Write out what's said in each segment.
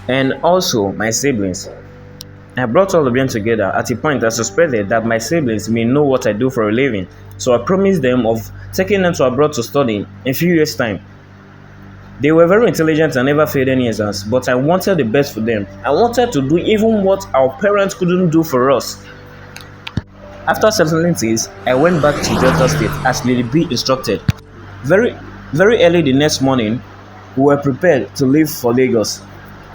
and also my siblings. I brought all of them together. At a point, I suspected that my siblings may know what I do for a living, so I promised them of taking them to abroad to study in a few years' time. They were very intelligent and never failed any exams, but I wanted the best for them. I wanted to do even what our parents couldn't do for us. After settling things, I went back to Delta State as Lady B instructed. Very, very early the next morning, we were prepared to leave for Lagos.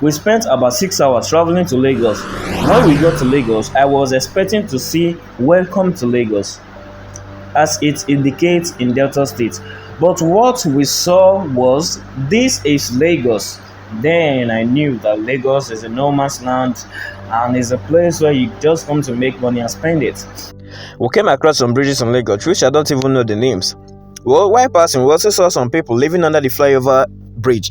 We spent about 6 hours traveling to Lagos. When we got to Lagos, I was expecting to see "Welcome to Lagos" as it indicates in Delta State. But what we saw was "This is Lagos." Then I knew that Lagos is a no man's land and is a place where you just come to make money and spend it. We came across some bridges in Lagos, which I don't even know the names. Well, while passing, we also saw some people living under the flyover bridge.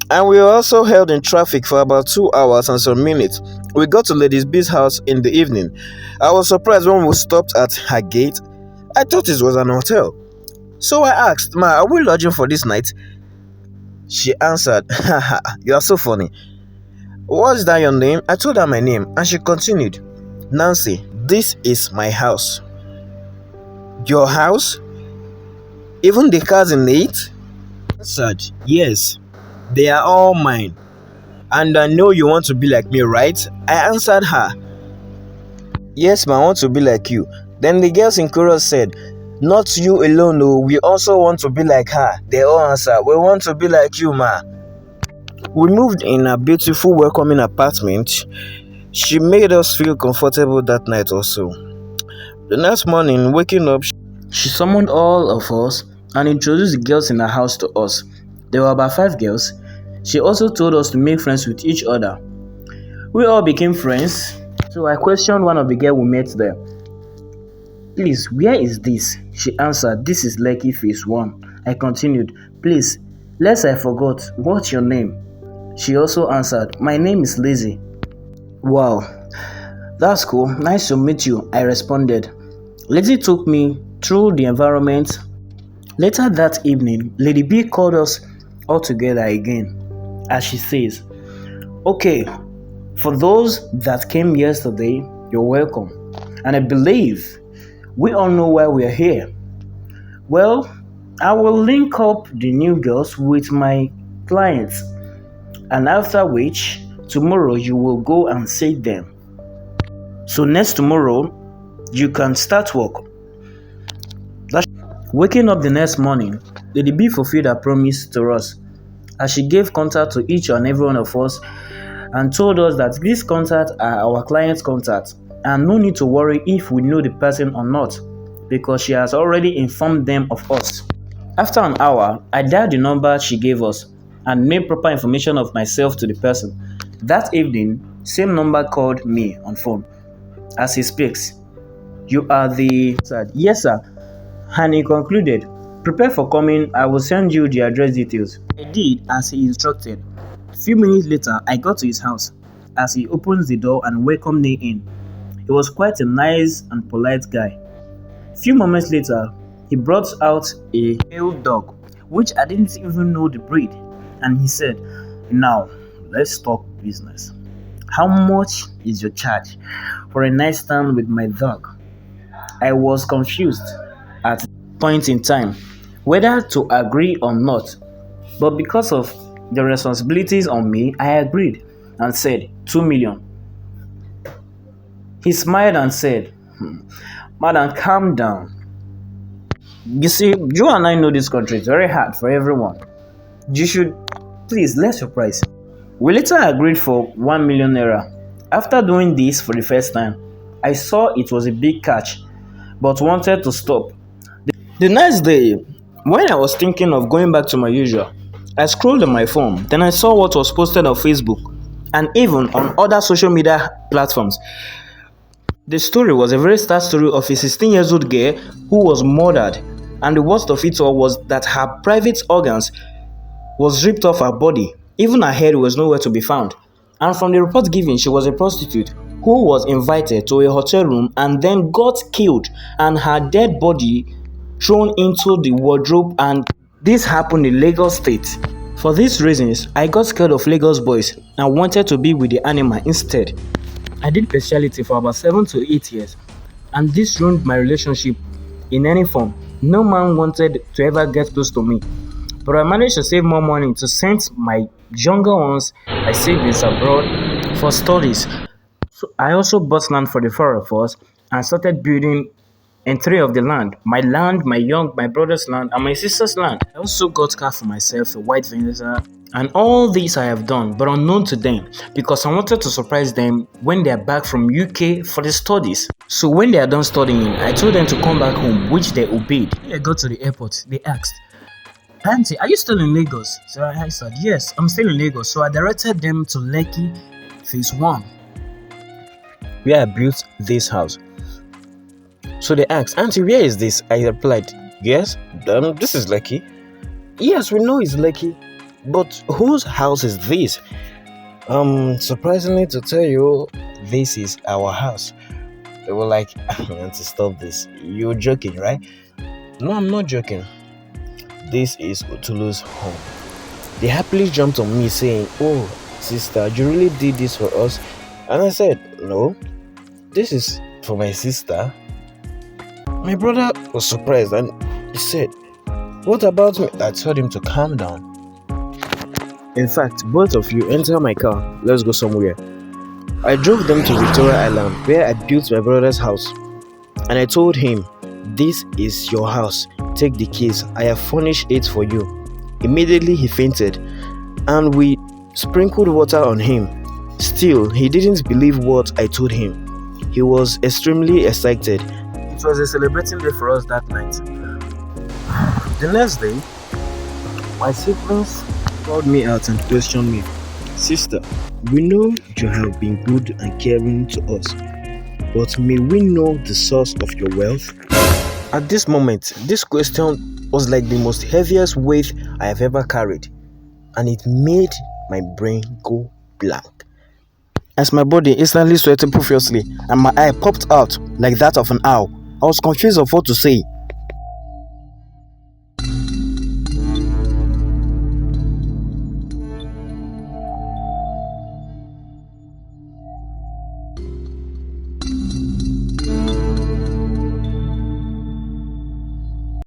And we were also held in traffic for about 2 hours and some minutes. We got to Lady B's house in the evening. I was surprised when we stopped at her gate. I thought it was an hotel. So I asked, "Ma, are we lodging for this night?" She answered, "Haha, you are so funny. What's that your name?" I told her my name, and she continued, "Nancy, this is my house." "Your house? Even the cars in it?" I answered, "Yes, they are all mine. And I know you want to be like me, right?" I answered her, "Yes, ma, I want to be like you." Then the girls in chorus said, "Not you alone, oh, we also want to be like her." They all answered, "We want to be like you, ma." We moved in a beautiful, welcoming apartment. She made us feel comfortable that night also. The next morning, waking up, she summoned all of us and introduced the girls in her house to us. There were about 5 girls. She also told us to make friends with each other. We all became friends, so I questioned one of the girls we met there. "Please, where is this?" She answered, "This is Lekki Phase 1. I continued, "Please, lest I forgot, what's your name?" She also answered, "My name is Lizzie." "Wow, that's cool. Nice to meet you," I responded. Lizzie took me through the environment. Later that evening, Lady B called us all together again, as she says, "Okay, for those that came yesterday, you're welcome. And I believe we all know why we are here. Well, I will link up the new girls with my clients, and after which, tomorrow you will go and see them. So next tomorrow, you can start work." Waking up the next morning, Lady B fulfilled her promise to us, as she gave contact to each and every one of us and told us that these contacts are our client's contacts and no need to worry if we know the person or not, because she has already informed them of us. After an hour, I dialed the number she gave us and made proper information of myself to the person. That evening, same number called me on phone. As he speaks, "You are the..." I said, "Yes, sir." And he concluded, "Prepare for coming, I will send you the address details." I did as he instructed. A few minutes later, I got to his house. As he opened the door and welcomed me in, he was quite a nice and polite guy. A few moments later, he brought out a pale dog, which I didn't even know the breed, and he said, "Now, let's talk business. How much is your charge for a night stand with my dog?" I was confused at that point in time whether to agree or not, but because of the responsibilities on me, I agreed and said 2 million. He smiled and said, "Madam, calm down. You see, you and I know this country is very hard for everyone. You should please let your price." We later agreed for 1 million naira. After doing this for the first time, I saw it was a big catch, but wanted to stop. The next day, when I was thinking of going back to my usual, I scrolled on my phone, then I saw what was posted on Facebook and even on other social media platforms. The story was a very sad story of a 16-year-old girl who was murdered, and the worst of it all was that her private organs was ripped off her body. Even her head was nowhere to be found. And from the report given, she was a prostitute who was invited to a hotel room and then got killed, and her dead body thrown into the wardrobe and This happened in Lagos State. For these reasons, I got scared of Lagos boys and wanted to be with the animal instead. I did bestiality for about 7 to 8 years, and this ruined my relationship in any form. No man wanted to ever get close to me, but I managed to save more money to send my younger ones, my siblings abroad for studies. So I also bought land for the four of us and started building in three of the land, my brother's land, and my sister's land. I also got car for myself, a white Venza, and all this I have done, but unknown to them, because I wanted to surprise them when they are back from UK for the studies. So when they are done studying, I told them to come back home, which they obeyed. When I got to the airport, they asked, "Auntie, are you still in Lagos?" So I said, "Yes, I'm still in Lagos." So I directed them to Lekki Phase 1, where I built this house. So they asked, "Auntie, where is this?" I replied, "Yes, this is Lekki." "Yes, we know it's Lekki, but whose house is this?" Surprisingly to tell you, this is our house. They were like, "Auntie, stop this. You're joking, right?" "No, I'm not joking. This is Utulu's home." They happily jumped on me saying, "Oh, sister, you really did this for us?" And I said, "No, this is for my sister." My brother was surprised and he said, "What about me?" I told him to calm down. "In fact, both of you enter my car. Let's go somewhere." I drove them to Victoria Island, where I built my brother's house. And I told him, "This is your house. Take the keys. I have furnished it for you." Immediately he fainted, and we sprinkled water on him. Still, he didn't believe what I told him. He was extremely excited. It was a celebrating day for us that night. The next day, my siblings called me out and questioned me. "Sister, we know you have been good and caring to us, but may we know the source of your wealth?" At this moment, this question was like the most heaviest weight I have ever carried, and it made my brain go blank. As my body instantly sweated profusely and my eye popped out like that of an owl, I was confused of what to say.